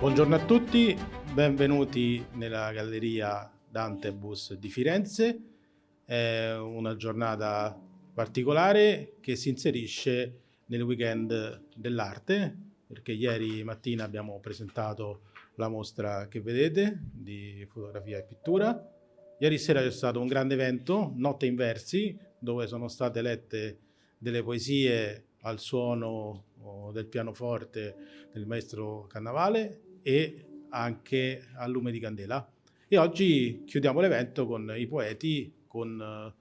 Buongiorno a tutti, benvenuti nella Galleria Dantebus di Firenze. È una giornata particolare che si inserisce nel weekend dell'arte, perché ieri mattina abbiamo presentato la mostra che vedete di fotografia e pittura. Ieri sera c'è stato un grande evento, Notte in Versi, dove sono state lette delle poesie al suono del pianoforte del maestro Cannavale e anche a lume di candela. E oggi chiudiamo l'evento con i poeti, con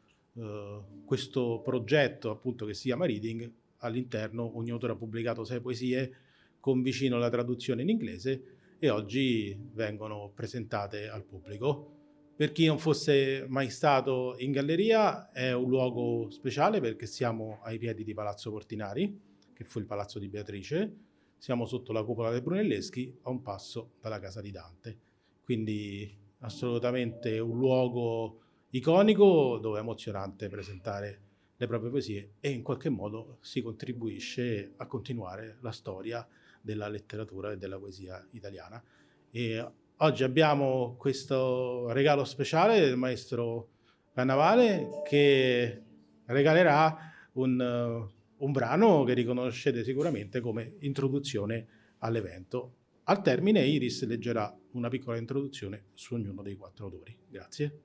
questo progetto appunto che si chiama Reading. All'interno ogni autore ha pubblicato 6 poesie con vicino la traduzione in inglese e oggi vengono presentate al pubblico. Per chi non fosse mai stato in galleria, è un luogo speciale perché siamo ai piedi di Palazzo Portinari, che fu il palazzo di Beatrice. Siamo sotto la cupola dei Brunelleschi, a un passo dalla casa di Dante. Quindi assolutamente un luogo iconico dove è emozionante presentare le proprie poesie e in qualche modo si contribuisce a continuare la storia della letteratura e della poesia italiana. E oggi abbiamo questo regalo speciale del maestro Cannavale che regalerà un brano che riconoscete sicuramente come introduzione all'evento. Al termine Iris leggerà una piccola introduzione su ognuno dei 4 autori. Grazie.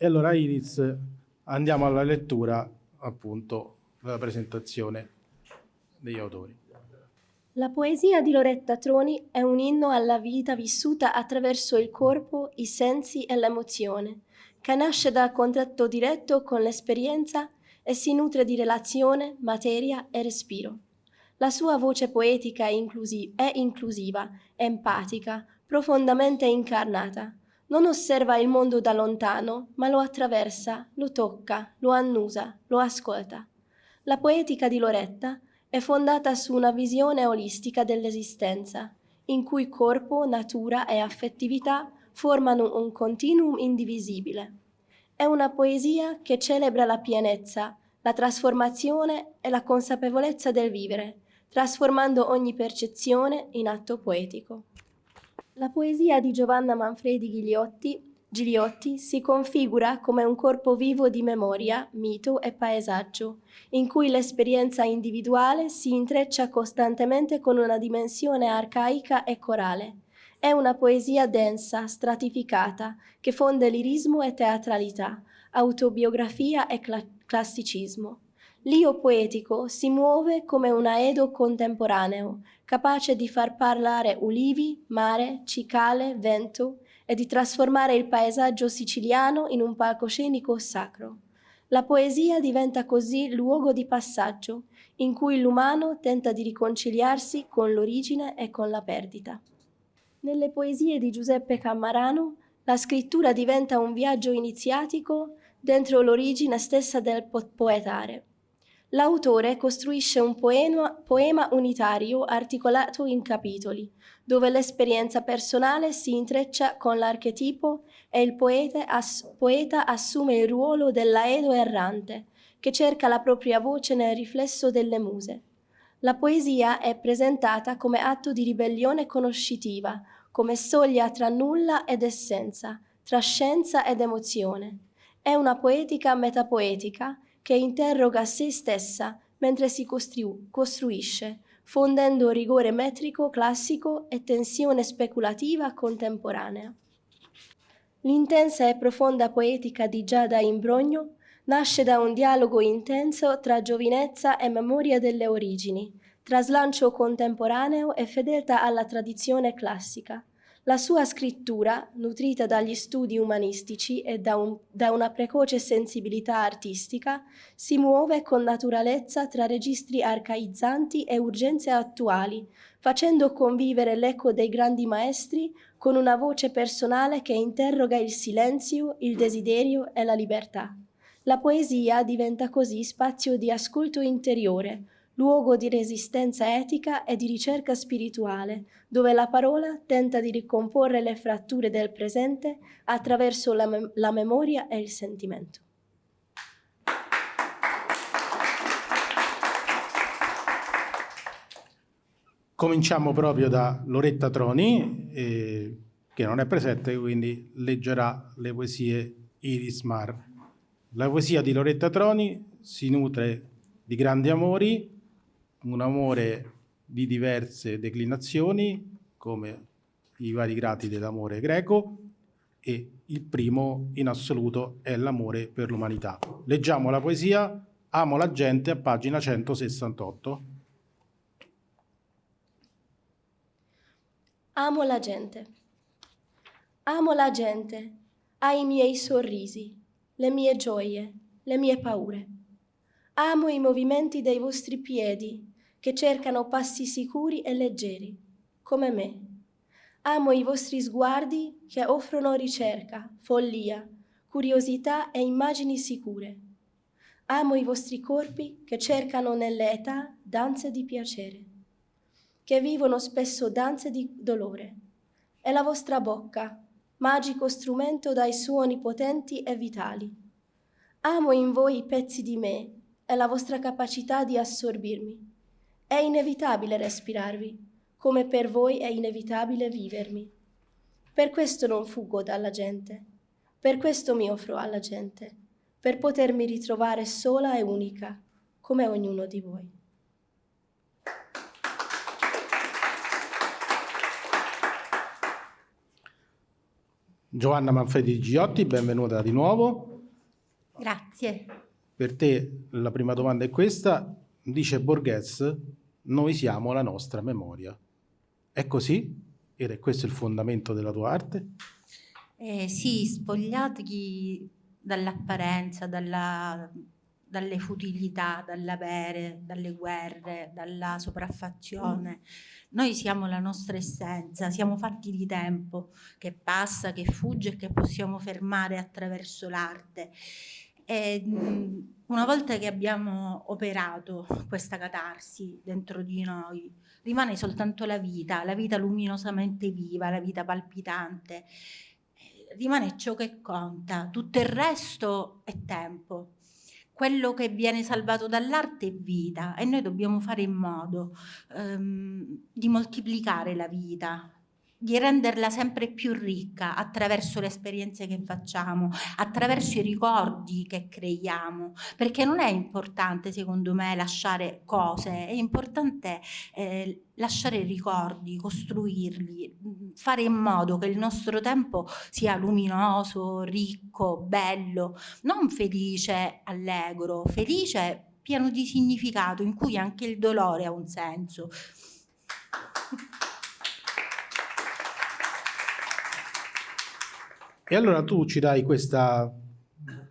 E allora Iris, andiamo alla lettura appunto della presentazione degli autori. La poesia di Loretta Troni è un inno alla vita vissuta attraverso il corpo, i sensi e l'emozione, che nasce da contatto diretto con l'esperienza e si nutre di relazione, materia e respiro. La sua voce poetica è inclusiva, empatica, profondamente incarnata. Non osserva il mondo da lontano, ma lo attraversa, lo tocca, lo annusa, lo ascolta. La poetica di Loretta è fondata su una visione olistica dell'esistenza, in cui corpo, natura e affettività formano un continuum indivisibile. È una poesia che celebra la pienezza, la trasformazione e la consapevolezza del vivere, trasformando ogni percezione in atto poetico. La poesia di Giovanna Manfredi Gigliotti Gigliotti si configura come un corpo vivo di memoria, mito e paesaggio, in cui l'esperienza individuale si intreccia costantemente con una dimensione arcaica e corale. È una poesia densa, stratificata, che fonde lirismo e teatralità, autobiografia e classicismo. L'io poetico si muove come un aedo contemporaneo, capace di far parlare ulivi, mare, cicale, vento, e di trasformare il paesaggio siciliano in un palcoscenico sacro. La poesia diventa così luogo di passaggio, in cui l'umano tenta di riconciliarsi con l'origine e con la perdita. Nelle poesie di Giuseppe Cammarano, la scrittura diventa un viaggio iniziatico dentro l'origine stessa del poetare. L'autore costruisce un poema unitario articolato in capitoli, dove l'esperienza personale si intreccia con l'archetipo e il poeta assume il ruolo dell'aedo errante, che cerca la propria voce nel riflesso delle muse. La poesia è presentata come atto di ribellione conoscitiva, come soglia tra nulla ed essenza, tra scienza ed emozione. È una poetica metapoetica che interroga se stessa mentre si costruisce, fondendo rigore metrico classico e tensione speculativa contemporanea. L'intensa e profonda poetica di Giada Imbrogno nasce da un dialogo intenso tra giovinezza e memoria delle origini, tra slancio contemporaneo e fedeltà alla tradizione classica. La sua scrittura, nutrita dagli studi umanistici e da una precoce sensibilità artistica, si muove con naturalezza tra registri arcaizzanti e urgenze attuali, facendo convivere l'eco dei grandi maestri con una voce personale che interroga il silenzio, il desiderio e la libertà. La poesia diventa così spazio di ascolto interiore, luogo di resistenza etica e di ricerca spirituale, dove la parola tenta di ricomporre le fratture del presente attraverso la memoria e il sentimento. Cominciamo proprio da Loretta Troni, che non è presente, quindi leggerà le poesie Iris Mar. La poesia di Loretta Troni si nutre di grandi amori, un amore di diverse declinazioni, come i vari gradi dell'amore greco, e il primo in assoluto è l'amore per l'umanità. Leggiamo la poesia Amo la gente a pagina 168. Amo la gente. Amo la gente, ha i miei sorrisi, le mie gioie, le mie paure. Amo i movimenti dei vostri piedi, che cercano passi sicuri e leggeri, come me. Amo i vostri sguardi che offrono ricerca, follia, curiosità e immagini sicure. Amo i vostri corpi che cercano nelle età danze di piacere, che vivono spesso danze di dolore. E la vostra bocca, magico strumento dai suoni potenti e vitali. Amo in voi i pezzi di me e la vostra capacità di assorbirmi. È inevitabile respirarvi, come per voi è inevitabile vivermi. Per questo non fuggo dalla gente, per questo mi offro alla gente, per potermi ritrovare sola e unica, come ognuno di voi. Giovanna Manfredi Gigliotti, benvenuta di nuovo. Grazie. Per te la prima domanda è questa. Dice Borges, noi siamo la nostra memoria. È così? Ed è questo il fondamento della tua arte? Sì, spogliati dall'apparenza, dalle futilità, dall'avere, dalle guerre, dalla sopraffazione. Noi siamo la nostra essenza, siamo fatti di tempo che passa, che fugge e che possiamo fermare attraverso l'arte. E una volta che abbiamo operato questa catarsi dentro di noi, rimane soltanto la vita luminosamente viva, la vita palpitante. Rimane ciò che conta, tutto il resto è tempo. Quello che viene salvato dall'arte è vita e noi dobbiamo fare in modo di moltiplicare la vita, di renderla sempre più ricca attraverso le esperienze che facciamo, attraverso i ricordi che creiamo, perché non è importante, secondo me, lasciare cose, è importante lasciare ricordi, costruirli, fare in modo che il nostro tempo sia luminoso, ricco, bello, non felice, allegro, felice, pieno di significato, in cui anche il dolore ha un senso. E allora tu ci dai questo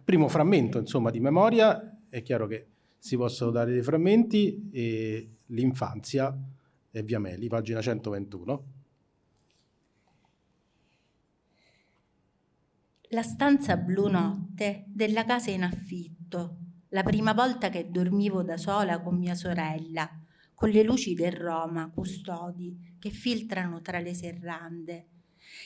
primo frammento, insomma, di memoria. È chiaro che si possono dare dei frammenti, e l'infanzia e Via Meli, pagina 121. La stanza blu notte della casa in affitto, la prima volta che dormivo da sola con mia sorella, con le luci del Roma, custodi, che filtrano tra le serrande.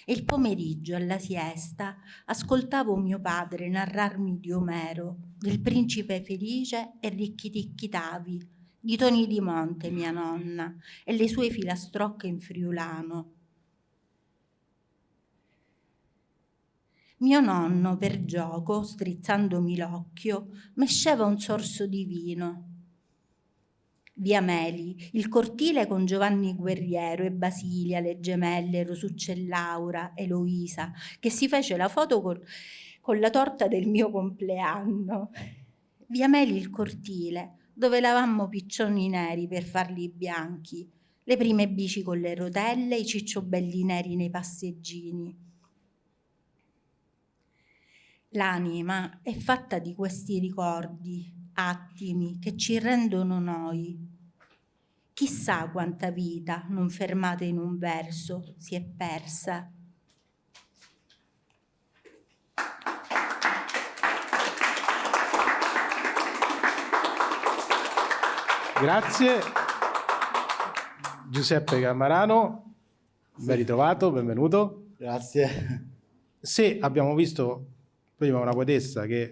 E il pomeriggio, alla siesta, ascoltavo mio padre narrarmi di Omero, del principe felice e ricchiticchitavi, di Toni di Monte, mia nonna, e le sue filastrocche in friulano. Mio nonno, per gioco, strizzandomi l'occhio, mesceva un sorso di vino. Via Meli, il cortile con Giovanni Guerriero e Basilia, le gemelle, Rosuccellaura, Eloisa, che si fece la foto con la torta del mio compleanno. Via Meli, il cortile, dove lavammo piccioni neri per farli bianchi, le prime bici con le rotelle, i cicciobelli neri nei passeggini. L'anima è fatta di questi ricordi, attimi che ci rendono noi. Chissà quanta vita, non fermata in un verso, si è persa. Grazie. Giuseppe Cammarano, ben ritrovato, benvenuto. Grazie. Se abbiamo visto prima una poetessa che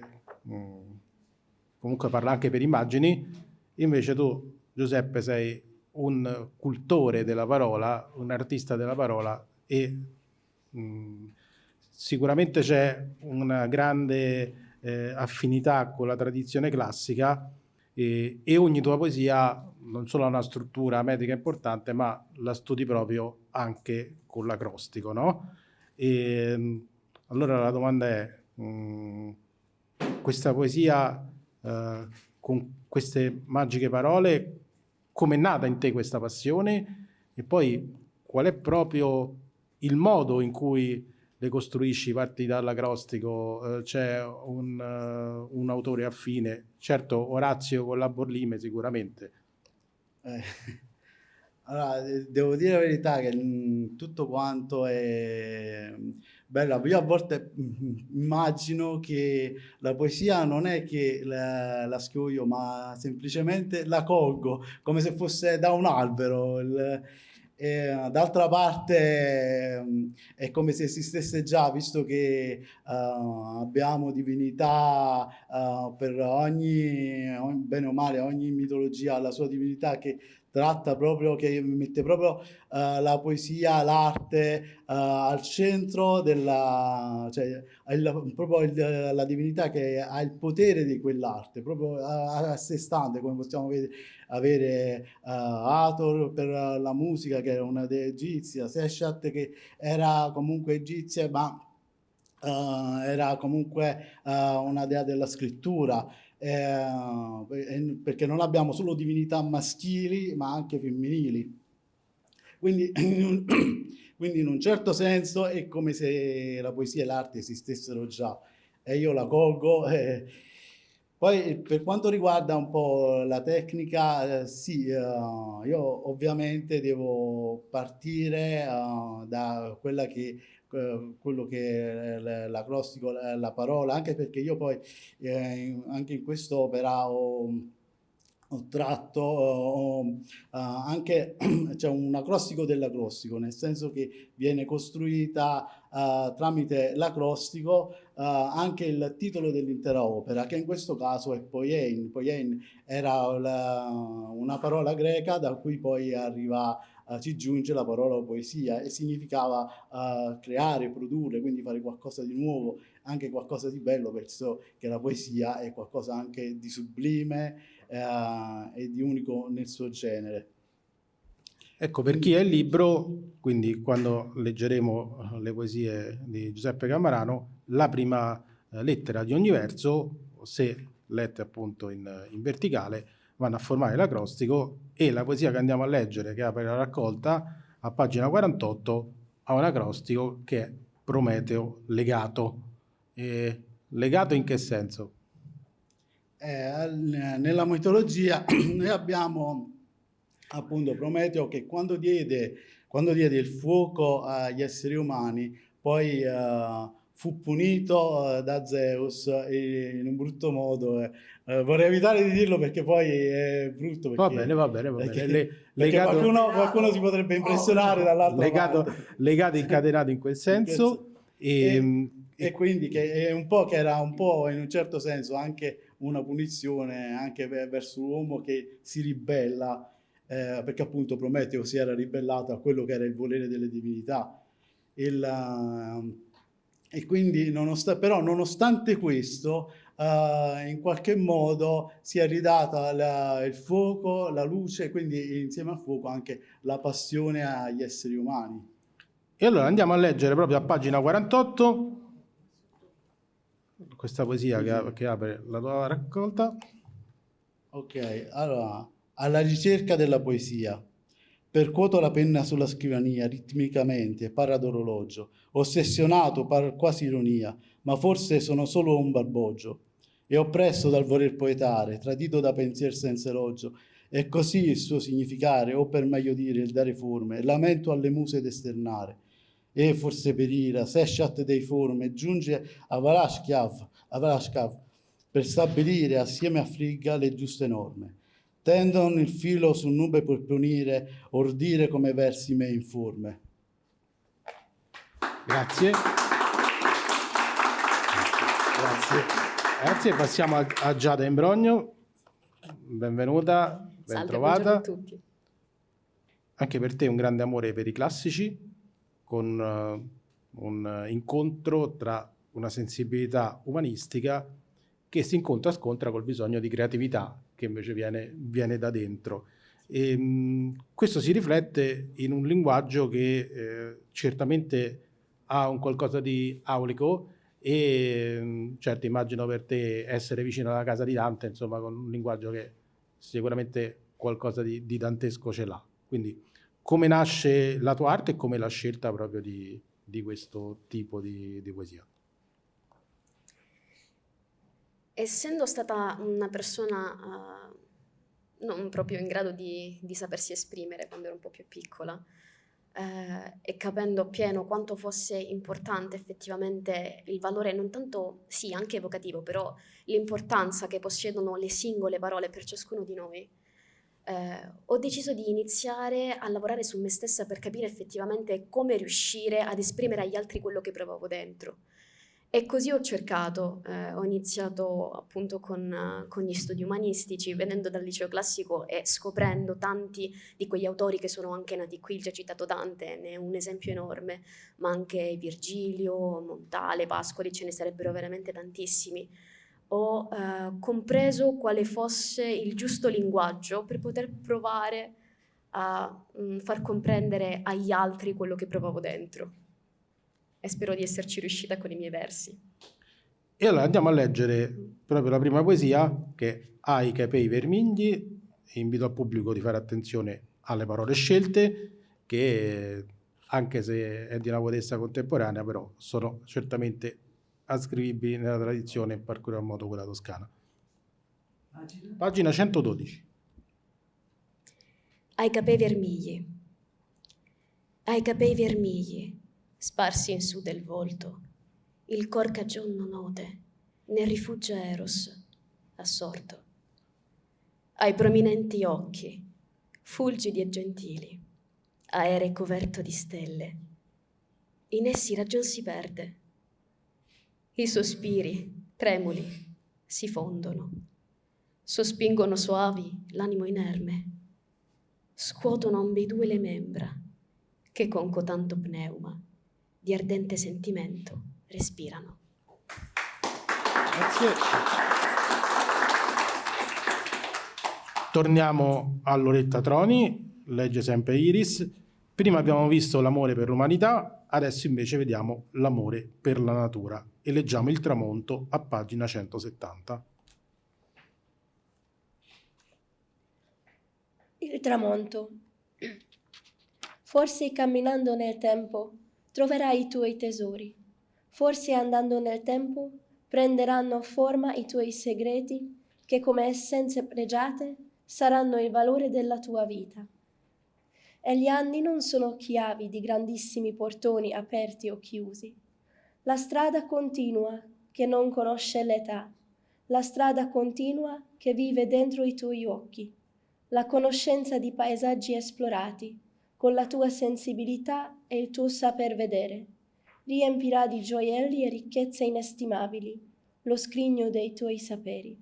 comunque parla anche per immagini, invece tu, Giuseppe, sei un cultore della parola, un artista della parola, e sicuramente c'è una grande affinità con la tradizione classica, e ogni tua poesia non solo ha una struttura metrica importante, ma la studi proprio anche con l'acrostico, no? E allora la domanda è: questa poesia con queste magiche parole, come è nata in te questa passione, e poi qual è proprio il modo in cui le costruisci? Parti dall'acrostico, c'è un autore affine, certo Orazio con la Borlime sicuramente. Allora, devo dire la verità che tutto quanto è bello. Io a volte immagino che la poesia non è che la scrivo io, ma semplicemente la colgo come se fosse da un albero. D'altra parte è come se esistesse già, visto che abbiamo divinità per ogni, bene o male, ogni mitologia ha la sua divinità che tratta proprio, che mette proprio la poesia, l'arte al centro della, cioè proprio la divinità che ha il potere di quell'arte, proprio a sé stante, come possiamo avere Hathor per la musica, che era una dea egizia, Seshat che era comunque egizia, ma era comunque una dea della scrittura. Perché non abbiamo solo divinità maschili ma anche femminili, quindi in un certo senso è come se la poesia e l'arte esistessero già, e io la colgo. Poi per quanto riguarda un po' la tecnica, sì, io ovviamente devo partire da quello che è l'acrostico, la parola, anche perché io poi anche in quest'opera ho tratto anche c'è un acrostico dell'acrostico, nel senso che viene costruita tramite l'acrostico anche il titolo dell'intera opera, che in questo caso è poiein. Poiein era una parola greca da cui poi arriva si giunge la parola poesia, e significava creare, produrre, quindi fare qualcosa di nuovo, anche qualcosa di bello, penso che la poesia è qualcosa anche di sublime e di unico nel suo genere. Ecco, per chi è il libro, quindi quando leggeremo le poesie di Giuseppe Cammarano, la prima lettera di ogni verso, se lette appunto in verticale, vanno a formare l'acrostico, e la poesia che andiamo a leggere, che apre la raccolta, a pagina 48, ha un acrostico che è Prometeo legato. Legato in che senso? Nella mitologia noi abbiamo appunto Prometeo che quando diede il fuoco agli esseri umani, poi fu punito da Zeus in un brutto modo. Vorrei evitare di dirlo perché poi è brutto. Perché, Va bene. Perché Legato, qualcuno si potrebbe impressionare dall'altra parte. Legato, incatenato in quel senso. E quindi che era un po' in un certo senso anche una punizione anche verso l'uomo che si ribella, perché appunto Prometeo si era ribellato a quello che era il volere delle divinità. E quindi però nonostante questo in qualche modo si è ridata il fuoco, la luce, quindi insieme al fuoco anche la passione agli esseri umani. E allora andiamo a leggere proprio a pagina 48 questa poesia che apre la tua raccolta. Ok, allora, alla ricerca della poesia. Percuoto la penna sulla scrivania, ritmicamente, pare ad orologio, ossessionato, par quasi ironia, ma forse sono solo un barboggio. E oppresso dal voler poetare, tradito da pensier senza elogio, è così il suo significare, o per meglio dire il dare forme, lamento alle muse d'esternare. E forse per ira, se sciatte dei forme, giunge a Varashkav, per stabilire assieme a Frigga le giuste norme. Tendon il filo su nube per punire, ordire come versi me informe. Grazie. Passiamo a Giada Imbrogno. Benvenuta, ben trovata. A tutti. Anche per te un grande amore per i classici, con un incontro tra una sensibilità umanistica che si scontra col bisogno di creatività che invece viene da dentro. Questo si riflette in un linguaggio che certamente ha un qualcosa di aulico e certo immagino per te essere vicino alla casa di Dante, insomma, con un linguaggio che sicuramente qualcosa di dantesco ce l'ha. Quindi come nasce la tua arte e come la scelta proprio di questo tipo di poesia? Essendo stata una persona non proprio in grado di sapersi esprimere quando ero un po' più piccola, e capendo appieno quanto fosse importante effettivamente il valore non tanto, sì, anche evocativo, però l'importanza che possiedono le singole parole per ciascuno di noi, ho deciso di iniziare a lavorare su me stessa per capire effettivamente come riuscire ad esprimere agli altri quello che provavo dentro. E così ho cercato, ho iniziato appunto con gli studi umanistici, venendo dal liceo classico e scoprendo tanti di quegli autori che sono anche nati qui. Il già citato Dante ne è un esempio enorme, ma anche Virgilio, Montale, Pascoli, ce ne sarebbero veramente tantissimi. Ho compreso quale fosse il giusto linguaggio per poter provare a far comprendere agli altri quello che provavo dentro. E spero di esserci riuscita con i miei versi. E allora andiamo a leggere proprio la prima poesia, che ha i capelli vermigli. Invito al pubblico di fare attenzione alle parole scelte, che anche se è di una poetessa contemporanea, però sono certamente ascrivibili nella tradizione, in particolar modo quella toscana. Pagina 112. Hai capelli vermigli. Hai capelli vermigli, sparsi in su del volto, il cor cagion non ode, ne rifugge Eros, assorto. Hai prominenti occhi, fulgidi e gentili, aerei coverto di stelle. In essi ragion si perde. I sospiri, tremuli, si fondono, sospingono soavi l'animo inerme. scuotono ambedue le membra, che con cotanto pneuma di ardente sentimento respirano. Grazie. Torniamo a Loretta Troni, legge sempre Iris. Prima abbiamo visto l'amore per l'umanità, adesso invece vediamo l'amore per la natura e leggiamo Il tramonto a pagina 170. Il tramonto. Forse camminando nel tempo troverai i tuoi tesori. Forse andando nel tempo prenderanno forma i tuoi segreti che come essenze pregiate saranno il valore della tua vita. E gli anni non sono chiavi di grandissimi portoni aperti o chiusi. La strada continua che non conosce l'età. La strada continua che vive dentro i tuoi occhi. La conoscenza di paesaggi esplorati, con la tua sensibilità e il tuo saper vedere, riempirà di gioielli e ricchezze inestimabili lo scrigno dei tuoi saperi.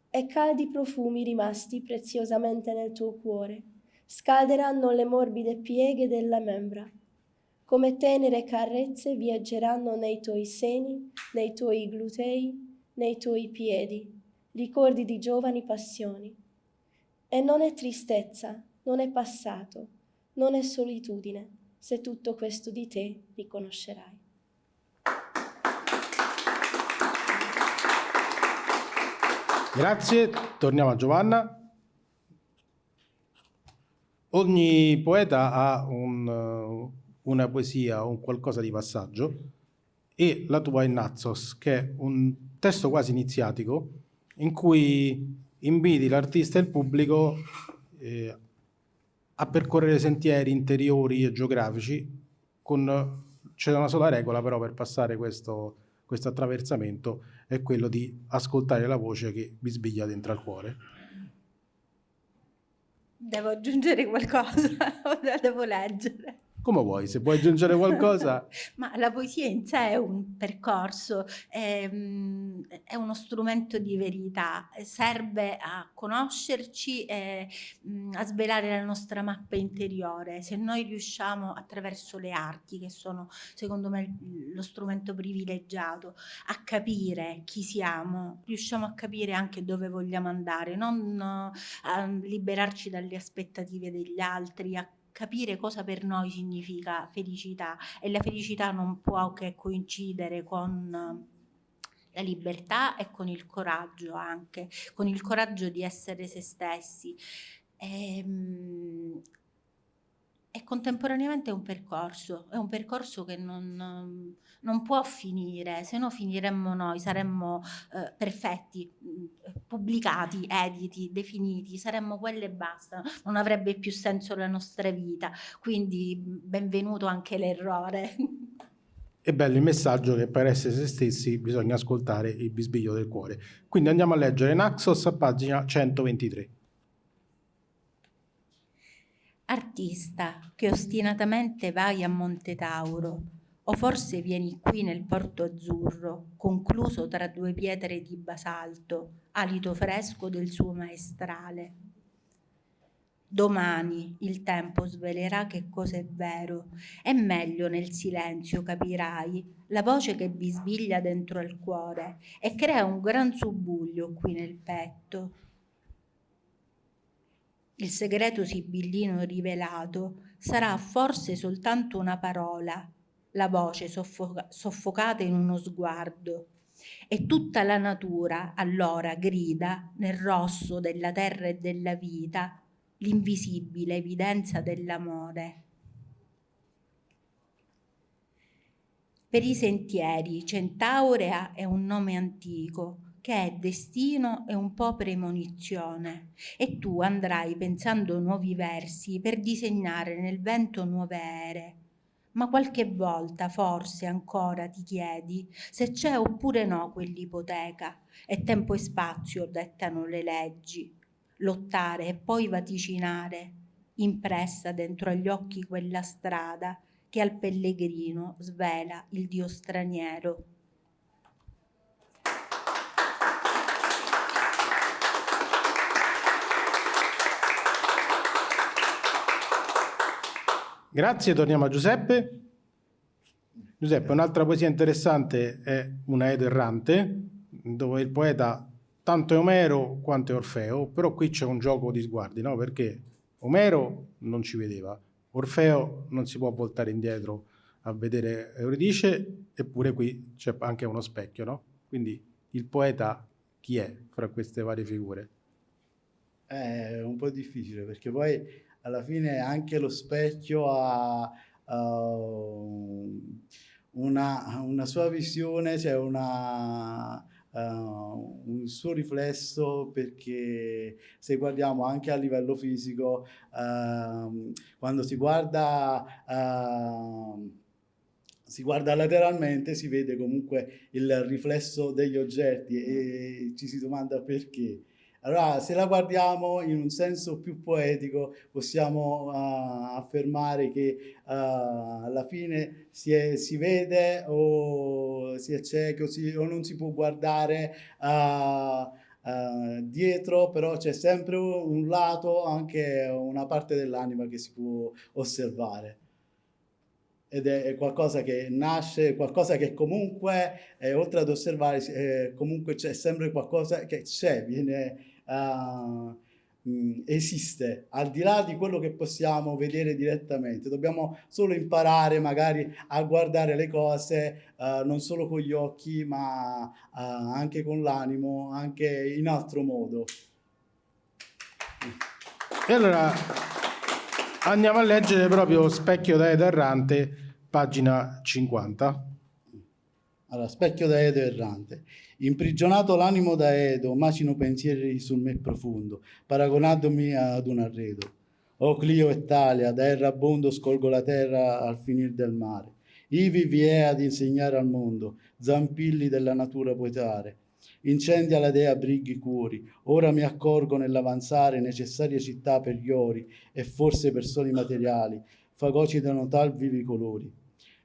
E caldi profumi rimasti preziosamente nel tuo cuore scalderanno le morbide pieghe della membra. Come tenere carezze viaggeranno nei tuoi seni, nei tuoi glutei, nei tuoi piedi, ricordi di giovani passioni. E non è tristezza, non è passato, non è solitudine, se tutto questo di te riconoscerai. Grazie, torniamo a Giovanna. Ogni poeta ha una poesia, un qualcosa di passaggio, e la tua è Naxos, che è un testo quasi iniziatico in cui inviti l'artista e il pubblico a percorrere sentieri interiori e geografici. C'è una sola regola però per passare questo attraversamento, è quello di ascoltare la voce che bisbiglia dentro al cuore. Devo aggiungere qualcosa o la devo leggere? Come vuoi, se vuoi aggiungere qualcosa. Ma la poesia in sé è un percorso, è uno strumento di verità, serve a conoscerci e a svelare la nostra mappa interiore. Se noi riusciamo attraverso le arti, che sono secondo me lo strumento privilegiato, a capire chi siamo, riusciamo a capire anche dove vogliamo andare, non a liberarci dalle aspettative degli altri, a capire cosa per noi significa felicità, e la felicità non può che coincidere con la libertà e con il coraggio, anche con il coraggio di essere se stessi. E contemporaneamente è un percorso che non può finire, se no finiremmo noi, saremmo perfetti, pubblicati, editi, definiti, saremmo quelli e basta, non avrebbe più senso la nostra vita, quindi benvenuto anche l'errore. È bello il messaggio che per essere se stessi bisogna ascoltare il bisbiglio del cuore. Quindi andiamo a leggere Naxos a pagina 123. Artista che ostinatamente vai a Monte Tauro, o forse vieni qui nel porto azzurro, concluso tra due pietre di basalto, alito fresco del suo maestrale. Domani il tempo svelerà che cosa è vero, e meglio nel silenzio capirai la voce che bisbiglia dentro al cuore e crea un gran subbuglio qui nel petto. Il segreto sibillino rivelato sarà forse soltanto una parola, la voce soffocata in uno sguardo, e tutta la natura allora grida nel rosso della terra e della vita l'invisibile evidenza dell'amore. Per i sentieri Centaurea è un nome antico, che è destino e un po' premonizione, e tu andrai pensando nuovi versi per disegnare nel vento nuove ere. Ma qualche volta forse ancora ti chiedi se c'è oppure no quell'ipoteca, e tempo e spazio dettano le leggi. Lottare e poi vaticinare, impressa dentro agli occhi quella strada che al pellegrino svela il Dio straniero. Grazie, torniamo a Giuseppe. Giuseppe, un'altra poesia interessante è Una Edo errante, dove il poeta tanto è Omero quanto è Orfeo, però qui c'è un gioco di sguardi, no? Perché Omero non ci vedeva, Orfeo non si può voltare indietro a vedere Euridice, eppure qui c'è anche uno specchio, no? Quindi il poeta chi è fra queste varie figure? È un po' difficile perché poi alla fine anche lo specchio ha una sua visione, cioè un suo riflesso, perché se guardiamo anche a livello fisico, quando si guarda lateralmente, si vede comunque il riflesso degli oggetti e ci si domanda perché. Allora, se la guardiamo in un senso più poetico, possiamo affermare che alla fine si vede o si è ciechi o non si può guardare dietro, però c'è sempre un lato, anche una parte dell'anima che si può osservare. Ed è qualcosa che nasce, qualcosa che comunque, oltre ad osservare, comunque c'è sempre qualcosa che c'è, esiste, al di là di quello che possiamo vedere direttamente. Dobbiamo solo imparare magari a guardare le cose, non solo con gli occhi, ma anche con l'animo, anche in altro modo. E allora andiamo a leggere proprio Specchio da Edo errante, pagina 50. Allora, specchio da Edo errante. Imprigionato l'animo da Edo, macino pensieri sul me profondo, paragonandomi ad un arredo. O Clio e Talia, da errabondo scolgo la terra al finir del mare. Ivi vi è ad insegnare al mondo, zampilli della natura poetare. Incendi alla dea brighi cuori, ora mi accorgo nell'avanzare necessarie città per gli ori e forse per soli materiali, fagocitano tal vivi colori.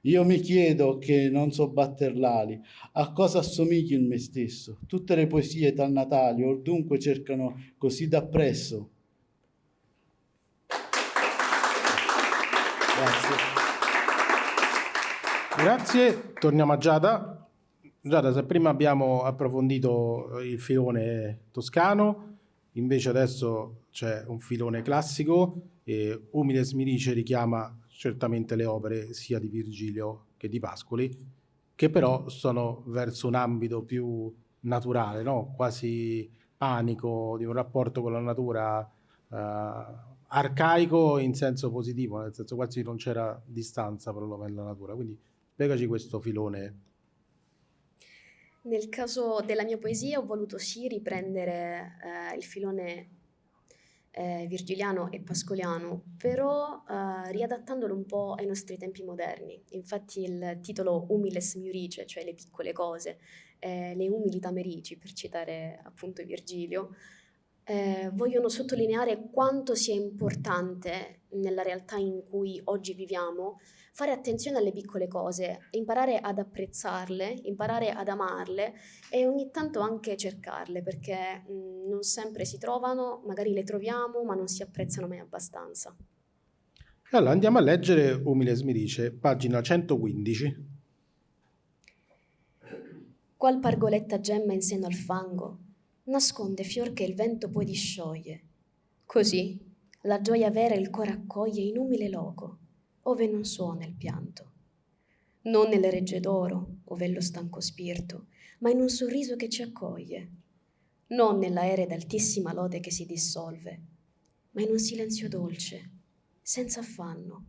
Io mi chiedo, che non so batter l'ali, a cosa assomigli in me stesso. Tutte le poesie tal natali, or dunque cercano così dappresso. Grazie, torniamo a Giada. Giada, se prima abbiamo approfondito il filone toscano, invece adesso c'è un filone classico e Humiles Mirice richiama certamente le opere sia di Virgilio che di Pascoli, che però sono verso un ambito più naturale, no? Quasi panico, di un rapporto con la natura arcaico in senso positivo, nel senso quasi non c'era distanza perlomeno nella natura. Quindi spiegaci questo filone. Nel caso della mia poesia ho voluto sì riprendere il filone virgiliano e pascoliano, però riadattandolo un po' ai nostri tempi moderni. Infatti il titolo Humiles Murice, cioè le piccole cose, le umilità merici, per citare appunto Virgilio, vogliono sottolineare quanto sia importante nella realtà in cui oggi viviamo fare attenzione alle piccole cose, imparare ad apprezzarle, imparare ad amarle e ogni tanto anche cercarle, perché non sempre si trovano, magari le troviamo, ma non si apprezzano mai abbastanza. Allora andiamo a leggere Humiles Mirice, pagina 115. Qual pargoletta gemma in seno al fango nasconde fior che il vento poi discioglie. Così la gioia vera il cor accoglie in umile loco, ove non suona il pianto. Non nelle regge d'oro, ove è lo stanco spirito, ma in un sorriso che ci accoglie. Non nell'aere d'altissima lode che si dissolve, ma in un silenzio dolce, senza affanno.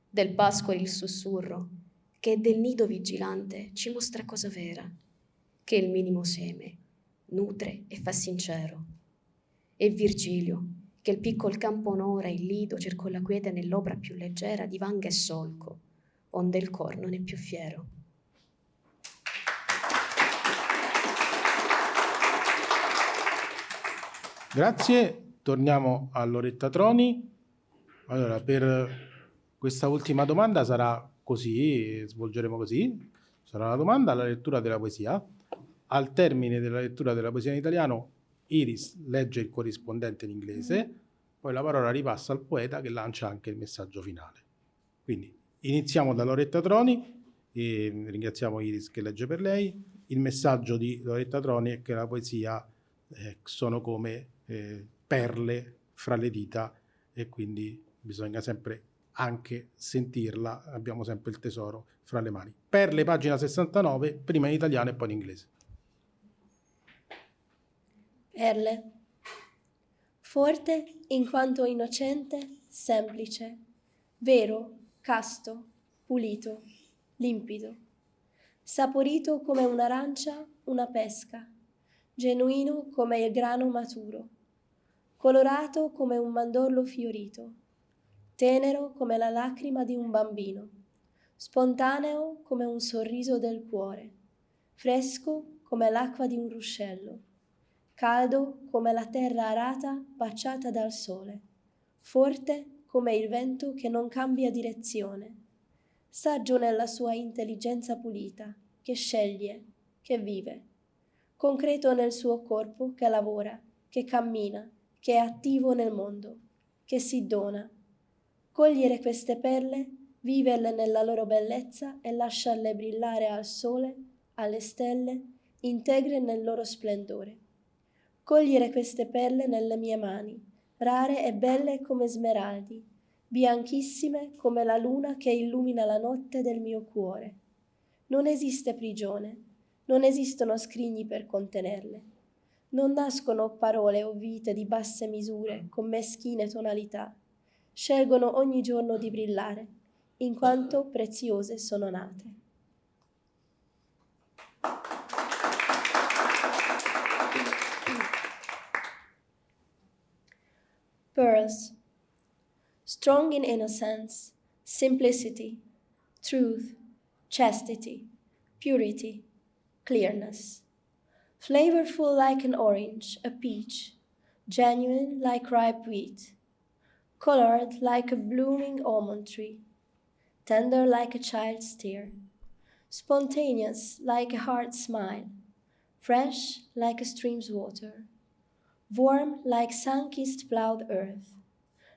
Del pascolo il sussurro, che del nido vigilante ci mostra cosa vera, che il minimo seme nutre e fa sincero. E Virgilio, che il piccol campo onora il lido cercò la quiete nell'opra più leggera di vanga e solco, onde il cor non è più fiero. Grazie, torniamo a Loretta Troni. Allora, per questa ultima domanda sarà così, svolgeremo così, sarà la domanda alla lettura della poesia. Al termine della lettura della poesia in italiano, Iris legge il corrispondente in inglese, poi la parola ripassa al poeta che lancia anche il messaggio finale. Quindi iniziamo da Loretta Troni, e ringraziamo Iris che legge per lei. Il messaggio di Loretta Troni è che la poesia sono come perle fra le dita, e quindi bisogna sempre anche sentirla, abbiamo sempre il tesoro fra le mani. Perle, pagina 69, prima in italiano e poi in inglese. Perle. Forte in quanto innocente, semplice, vero, casto, pulito, limpido, saporito come un'arancia, una pesca, genuino come il grano maturo, colorato come un mandorlo fiorito, tenero come la lacrima di un bambino, spontaneo come un sorriso del cuore, fresco come l'acqua di un ruscello, caldo come la terra arata baciata dal sole, forte come il vento che non cambia direzione, saggio nella sua intelligenza pulita, che sceglie, che vive, concreto nel suo corpo che lavora, che cammina, che è attivo nel mondo, che si dona. Cogliere queste perle, viverle nella loro bellezza e lasciarle brillare al sole, alle stelle, integre nel loro splendore. Cogliere queste perle nelle mie mani, rare e belle come smeraldi, bianchissime come la luna che illumina la notte del mio cuore. Non esiste prigione, non esistono scrigni per contenerle. Non nascono parole o vite di basse misure con meschine tonalità. Scelgono ogni giorno di brillare, in quanto preziose sono nate. Pearls. Strong in innocence, simplicity, truth, chastity, purity, clearness. Flavorful like an orange, a peach, genuine like ripe wheat, colored like a blooming almond tree, tender like a child's tear, spontaneous like a heart smile, fresh like a stream's water, warm like sun-kissed plowed earth,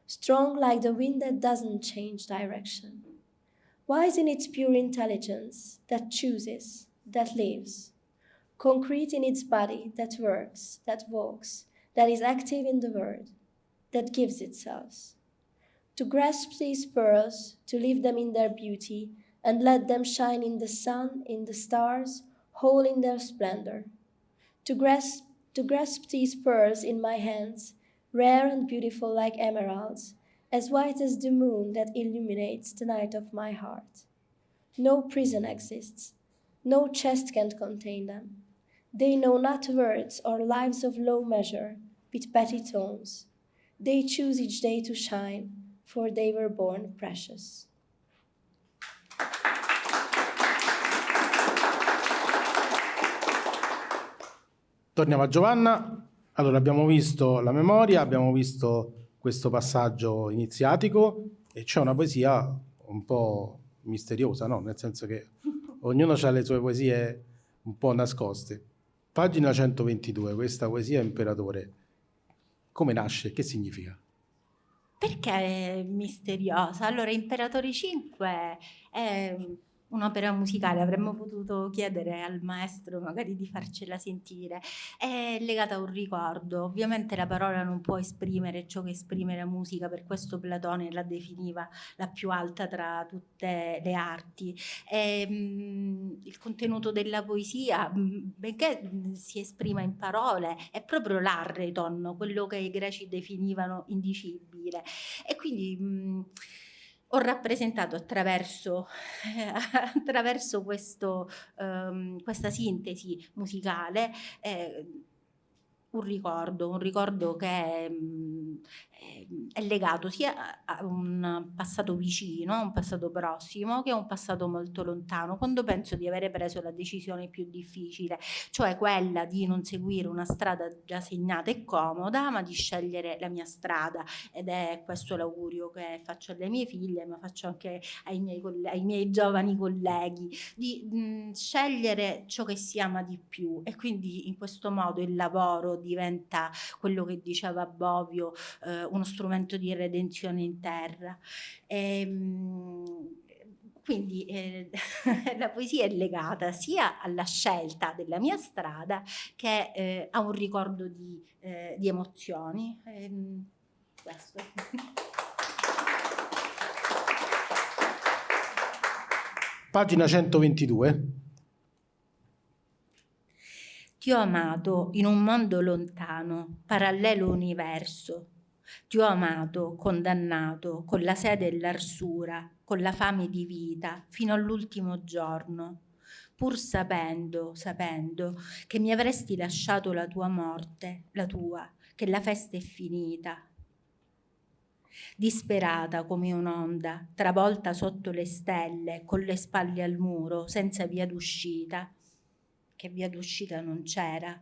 strong like the wind that doesn't change direction, wise in its pure intelligence that chooses, that lives, concrete in its body that works, that walks, that is active in the world, that gives itself. To grasp these pearls, to leave them in their beauty, and let them shine in the sun, in the stars, whole in their splendor. To grasp these pearls in my hands, rare and beautiful like emeralds, as white as the moon that illuminates the night of my heart. No prison exists, no chest can contain them. They know not words or lives of low measure, with petty tones. They choose each day to shine, for they were born precious. Torniamo a Giovanna. Allora, abbiamo visto la memoria, abbiamo visto questo passaggio iniziatico e c'è una poesia un po' misteriosa, no? Nel senso che ognuno ha le sue poesie un po' nascoste. Pagina 122, questa poesia Imperatore. Come nasce? Che significa? Perché è misteriosa? Allora, Imperatori 5 è un'opera musicale, avremmo potuto chiedere al maestro magari di farcela sentire, è legata a un ricordo. Ovviamente la parola non può esprimere ciò che esprime la musica, per questo Platone la definiva la più alta tra tutte le arti. Il contenuto della poesia, benché si esprima in parole, è proprio l'arreton, quello che i greci definivano indicibile, e quindi ho rappresentato attraverso questa sintesi musicale un ricordo che è legato sia a un passato vicino, un passato prossimo, che a un passato molto lontano, quando penso di avere preso la decisione più difficile, cioè quella di non seguire una strada già segnata e comoda, ma di scegliere la mia strada. Ed è questo l'augurio che faccio alle mie figlie, ma faccio anche ai miei giovani colleghi, di scegliere ciò che si ama di più, e quindi in questo modo il lavoro diventa, quello che diceva Bovio, uno strumento momento di redenzione in terra. Quindi la poesia è legata sia alla scelta della mia strada che a un ricordo di emozioni. Questo. Pagina 122. Ti ho amato in un mondo lontano, parallelo universo. Ti ho amato, condannato, con la sete e l'arsura, con la fame di vita, fino all'ultimo giorno, pur sapendo che mi avresti lasciato la tua morte, la tua, che la festa è finita. Disperata come un'onda, travolta sotto le stelle, con le spalle al muro, senza via d'uscita, che via d'uscita non c'era.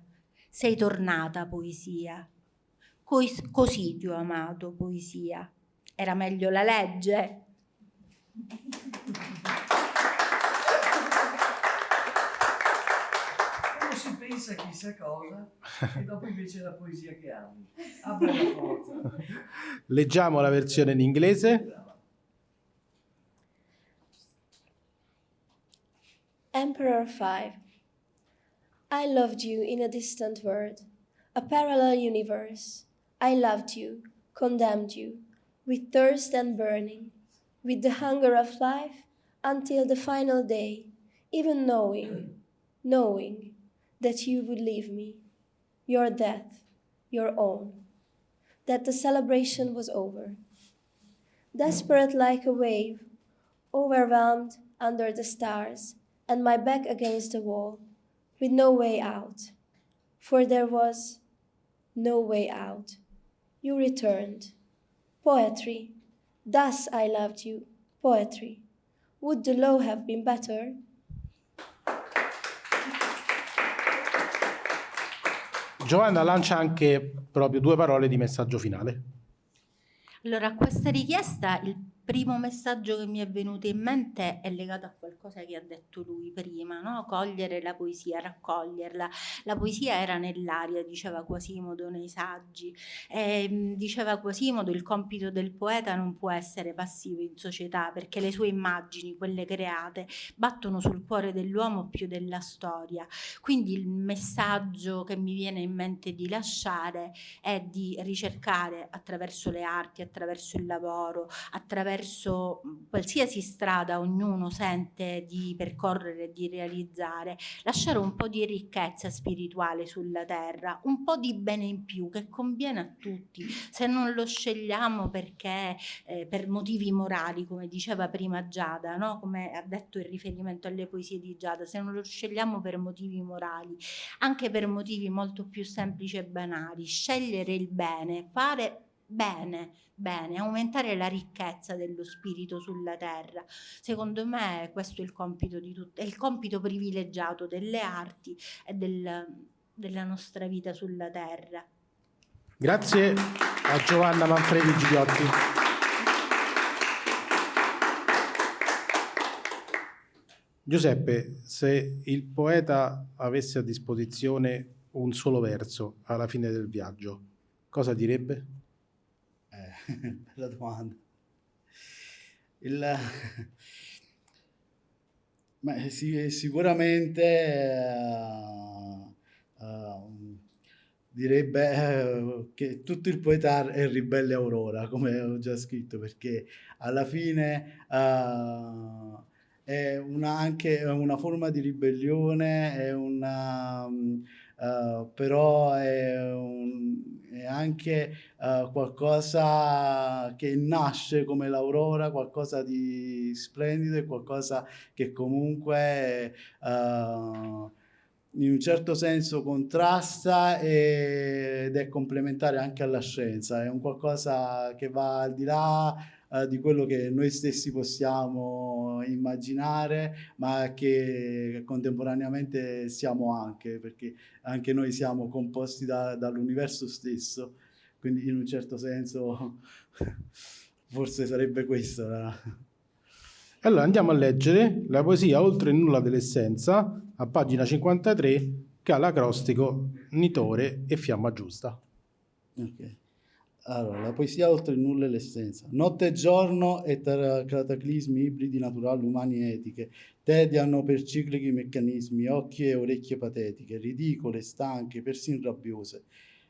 Sei tornata, poesia. Così ti ho amato, poesia. Era meglio la legge? Quando si pensa chissà cosa e dopo invece la poesia che ami. Abbia la forza. Leggiamo la versione in inglese. Emperor 5. I loved you in a distant world, a parallel universe. I loved you, condemned you, with thirst and burning, with the hunger of life until the final day, even knowing that you would leave me, your death, your own, that the celebration was over. Desperate like a wave, overwhelmed under the stars, and my back against the wall, with no way out, for there was no way out. You returned. Poetry. Thus I loved you. Poetry. Would the law have been better? Giovanna lancia anche proprio 2 parole di messaggio finale. Allora, a questa richiesta il primo messaggio che mi è venuto in mente è legato a qualcosa che ha detto lui prima, no? Cogliere la poesia, raccoglierla. La poesia era nell'aria, diceva Quasimodo nei saggi. Diceva Quasimodo, il compito del poeta non può essere passivo in società, perché le sue immagini, quelle create, battono sul cuore dell'uomo più della storia. Quindi il messaggio che mi viene in mente di lasciare è di ricercare attraverso le arti, attraverso il lavoro, attraverso qualsiasi strada ognuno sente di percorrere e di realizzare, lasciare un po' di ricchezza spirituale sulla terra, un po' di bene in più che conviene a tutti, se non lo scegliamo perché per motivi morali, come diceva prima Giada, no? Come ha detto in riferimento alle poesie di Giada, se non lo scegliamo per motivi morali, anche per motivi molto più semplici e banali, scegliere il bene, fare bene, aumentare la ricchezza dello spirito sulla terra. Secondo me questo è il compito di tutti, è il compito privilegiato delle arti e della nostra vita sulla terra. Grazie a Giovanna Manfredi Gigliotti. Giuseppe, se il poeta avesse a disposizione un solo verso alla fine del viaggio, cosa direbbe? Bella domanda. Sicuramente direbbe che tutto il poeta è ribelle aurora, come ho già scritto, perché alla fine è anche una forma di ribellione, però è anche qualcosa che nasce come l'aurora, qualcosa di splendido e qualcosa che comunque in un certo senso contrasta ed è complementare anche alla scienza, è un qualcosa che va al di là di quello che noi stessi possiamo immaginare, ma che contemporaneamente siamo anche, perché anche noi siamo composti dall'universo stesso, quindi in un certo senso forse sarebbe questa. Allora andiamo a leggere la poesia Oltre il nulla dell'essenza, a pagina 53, che ha l'acrostico Nitore e Fiamma Giusta. Ok. Allora, la poesia oltre il nulla e l'essenza. Notte e giorno e tra cataclismi ibridi naturali, umani e etiche, tediano per ciclici meccanismi, occhi e orecchie patetiche, ridicole, stanche, persino rabbiose.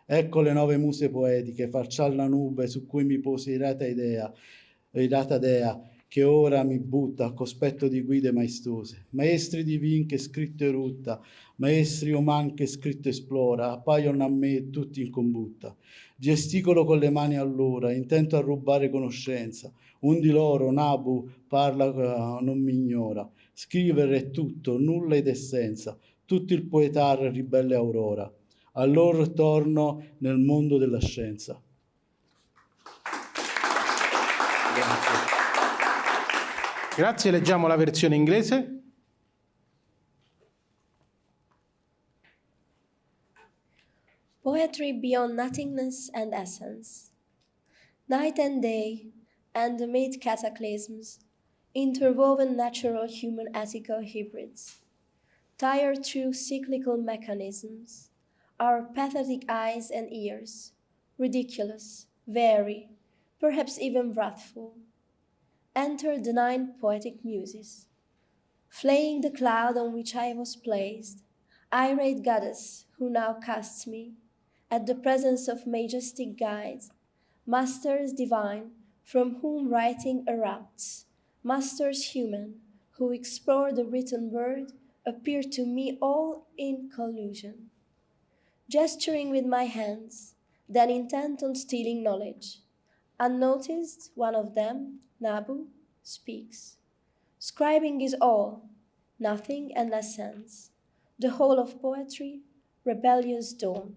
Ecco le nove muse poetiche, farciar la nube su cui mi posi irata dea, che ora mi butta a cospetto di guide maestose. Maestri divin che scritto erutta, maestri uman che scritto esplora, appaiono a me tutti in combutta. Gesticolo con le mani allora, intento a rubare conoscenza. Un di loro, Nabu, parla, non mi ignora. Scrivere è tutto, nulla ed essenza, tutto il poetar ribelle aurora. Allora torno nel mondo della scienza. Grazie, leggiamo la versione inglese. Poetry beyond nothingness and essence. Night and day, and amid cataclysms, interwoven natural human ethical hybrids, tired through cyclical mechanisms, our pathetic eyes and ears, ridiculous, vary, perhaps even wrathful, enter the 9 poetic muses, flaying the cloud on which I was placed, irate goddess who now casts me, at the presence of majestic guides, masters divine from whom writing erupts, masters human who explore the written word, appear to me all in collusion. Gesturing with my hands, then intent on stealing knowledge, unnoticed, one of them, Nabu, speaks. Scribing is all, nothing and less sense, the whole of poetry, rebellious dawn.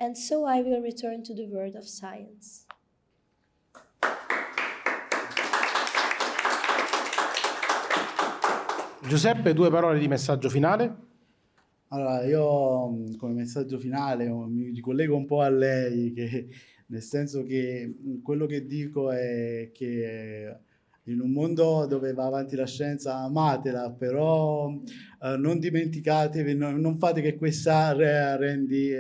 And so I will return to the word of science. Giuseppe, 2 parole di messaggio finale. Allora, io come messaggio finale mi ricollego un po' a lei, nel senso che quello che dico è che in un mondo dove va avanti la scienza, amatela, però non dimenticatevi, non fate che questa rendi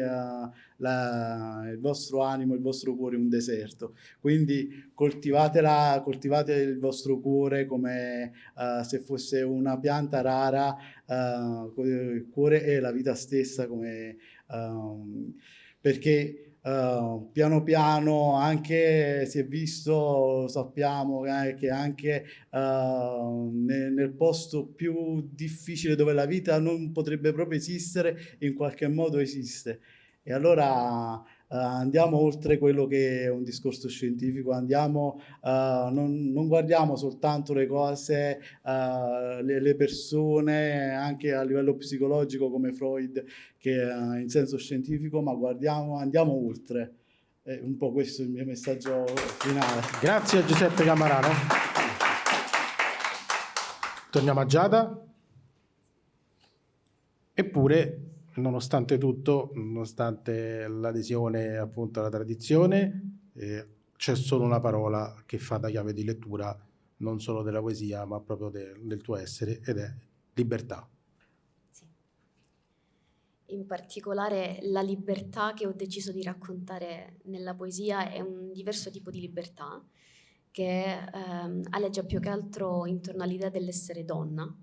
il vostro animo, il vostro cuore un deserto. Quindi coltivate il vostro cuore come se fosse una pianta rara, il cuore è la vita stessa, perché piano piano anche si è visto, sappiamo che anche nel posto più difficile dove la vita non potrebbe proprio esistere, in qualche modo esiste. E allora andiamo oltre quello che è un discorso scientifico, non guardiamo soltanto le cose, le persone, anche a livello psicologico come Freud, che in senso scientifico, ma andiamo oltre. È un po' questo il mio messaggio finale. Grazie a Giuseppe Cammarano. Torniamo a Giada. Eppure, nonostante tutto, nonostante l'adesione appunto alla tradizione, c'è solo una parola che fa da chiave di lettura non solo della poesia, ma proprio del tuo essere, ed è libertà. Sì. In particolare la libertà che ho deciso di raccontare nella poesia è un diverso tipo di libertà che aleggia più che altro intorno all'idea dell'essere donna,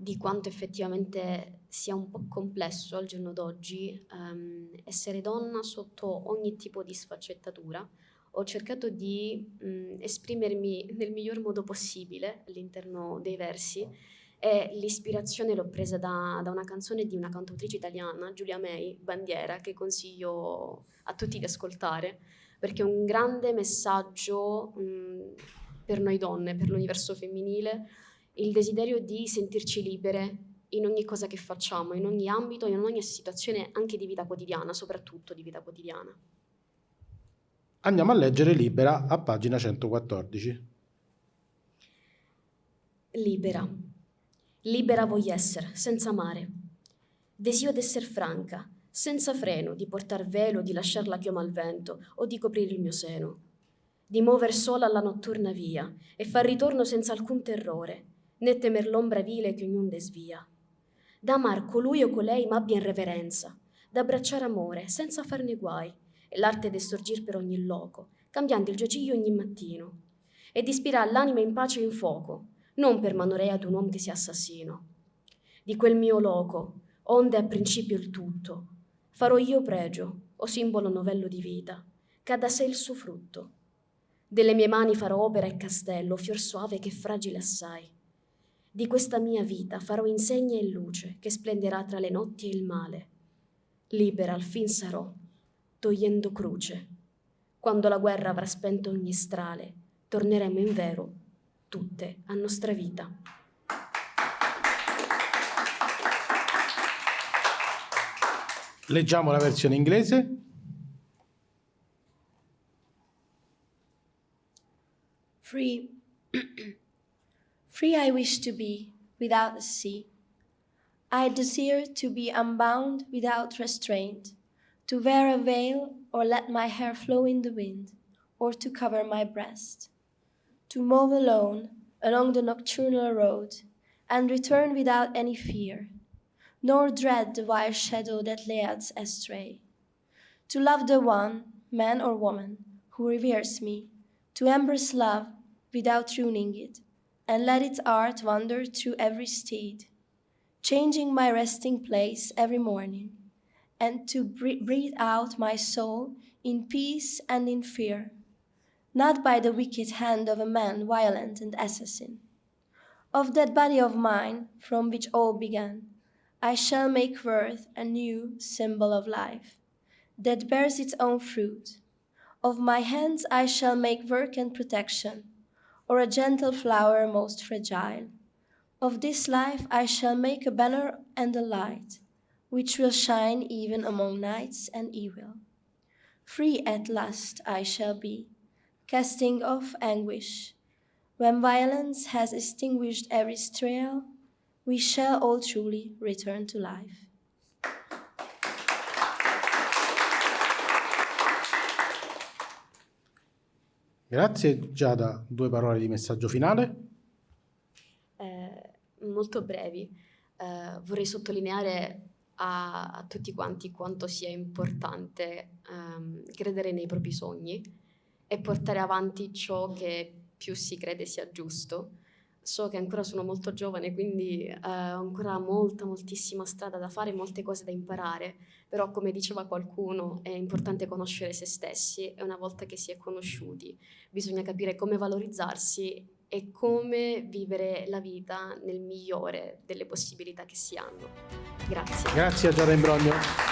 di quanto effettivamente sia un po' complesso al giorno d'oggi essere donna sotto ogni tipo di sfaccettatura. Ho cercato di esprimermi nel miglior modo possibile all'interno dei versi e l'ispirazione l'ho presa da una canzone di una cantautrice italiana, Giulia May, Bandiera, che consiglio a tutti di ascoltare, perché è un grande messaggio per noi donne, per l'universo femminile, il desiderio di sentirci libere in ogni cosa che facciamo, in ogni ambito, in ogni situazione anche di vita quotidiana, soprattutto di vita quotidiana. Andiamo a leggere Libera a pagina 114. Libera. Libera voglio essere, senza mare. Desio d'esser franca, senza freno, di portar velo, di lasciar la chioma al vento o di coprire il mio seno. Di mover sola la notturna via e far ritorno senza alcun terrore, né temer l'ombra vile che ognun desvia. D'amar colui o colei m'abbia in reverenza, d'abbracciare amore senza farne guai e l'arte del sorgir per ogni loco, cambiando il giaciglio ogni mattino, ed ispirar l'anima in pace e in fuoco, non per manorea d'un uomo che sia assassino. Di quel mio loco, onde a principio il tutto, farò io pregio, o simbolo novello di vita, che ha da sé il suo frutto. Delle mie mani farò opera e castello, fior soave che fragile assai. Di questa mia vita farò insegna e luce, che splenderà tra le notti e il male. Libera al fin sarò, togliendo cruce. Quando la guerra avrà spento ogni strale, torneremo in vero tutte a nostra vita. Leggiamo la versione inglese. Free. Free I wish to be, without the sea. I desire to be unbound without restraint, to wear a veil or let my hair flow in the wind, or to cover my breast, to move alone along the nocturnal road, and return without any fear, nor dread the wild shadow that leads astray, to love the one, man or woman, who reveres me, to embrace love without ruining it, and let its art wander through every steed, changing my resting place every morning, and to breathe out my soul in peace and in fear, not by the wicked hand of a man violent and assassin. Of that body of mine, from which all began, I shall make worth a new symbol of life, that bears its own fruit. Of my hands I shall make work and protection, or a gentle flower most fragile. Of this life I shall make a banner and a light, which will shine even among nights and evil. Free at last I shall be, casting off anguish. When violence has extinguished every trail, we shall all truly return to life. Grazie Giada, 2 parole di messaggio finale. Molto brevi. Vorrei sottolineare a tutti quanti quanto sia importante credere nei propri sogni e portare avanti ciò che più si crede sia giusto. So che ancora sono molto giovane, quindi ho ancora moltissima strada da fare, molte cose da imparare, però come diceva qualcuno è importante conoscere se stessi e una volta che si è conosciuti bisogna capire come valorizzarsi e come vivere la vita nel migliore delle possibilità che si hanno. Grazie. Grazie a Giada Imbrogno.